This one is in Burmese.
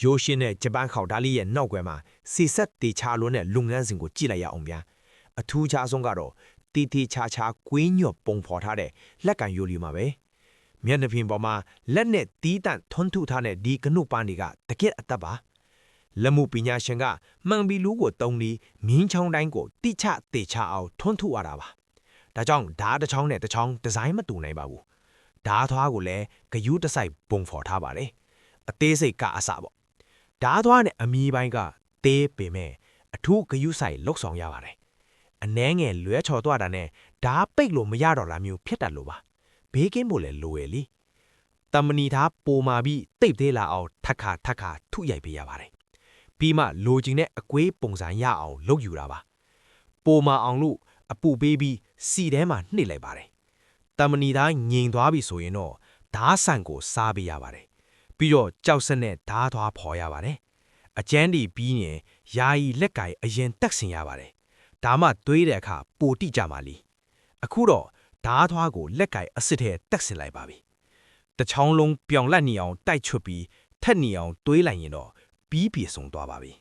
ရိုးရှင်းတဲ့ဂျပန်ခေါက်ဓာတ်လေးရဲ့နောက်ွယ်မှာစီဆက်တေချာလွန်းတဲ့လုပ်ငန်းစဉ်ကိုကြည့်လိုက်ရအောင်ဗျာအထူးခြားဆုံးကတော့တီတီချာချာကွေးညွတ်ပုံဖော်ထားတဲ့လက်ကန်ယိုလီမှာပဲမျက်နှာပြင်ပေါ်မှာလက်နဲ့တီးတန့်ထွန်းထုထားတဲ့ဒီကနုပန်းတွေကတကယ့်အသက်ပါလက်မှုပညာရှင်ကမှန်ဘီလူးကိုတုံးပြီးမင်းချောင်းတိုင်းကိုတိချတေချာအောင်ထွန်းထုရတာပါဒါကြောင့်ဓာတ်တစ်ချောင်းနဲ့တစ်ချောင်းဒီဇိုင်းမတူနိုင်ပါဘူးဓာတ်သွားကိုလည်းဂယူးတစိုက်ပုံဖော်ထားပါတယ်အသေးစိတ်ကအစပေါ့ဓာတ်သွားနဲ့အမီးပိုင်းကတေးပေမဲ့အထူးဂယူးဆိုင်လောက်ဆောင်ရပါတယ်အနှဲငယ်လွဲချော်သွားတာနဲ့ဓာတ်ပိတ်လို့မရတော့တာမျိုးဖြစ်တတ်လို့ပါဘေးကင်းဖို့လည်းလိုရည်လीတမဏီသားပိုမာပြီးတိတ်သေးလာအောင်ထက်ခါထုရိုက်ပေးရပါတယ်ပြီးမှလိုချင်တဲ့အကွေးပုံစံရအောင်လုပ်ယူတာပါပိုမာအောင်လို့အပူပေးပြီးစီထဲမှာနှိပ်လိုက်ပါတယ်တမဏီသားငြိမ်သွားပြီဆိုရင်တော့ဓာတ်ဆန်ကိုစားပေးရပါတယ်ပြီးတော့ကြောက်စက်နဲ့ဓာတ်သွားဖော်ရပါတယ်အကျန်းဒီပြီးရင်ယာယီလက်ကိုင်အရင်တက်ဆင်ရပါတယ်ဒါမှသွေးတဲ့အခါပိုတိကြပါလိအခုတော့ဓာတ်သွားကိုလက်ကိုင်အစ်စ်ထဲတက်ဆင်လိုက်ပါပြီတချောင်းလုံးပြောင်လက်နေအောင်တိုက်ချွတ်ပြီးထက်နေအောင်တွေးလိုက်ရင်တော့ပြီးပြေဆုံးသွားပါပြီ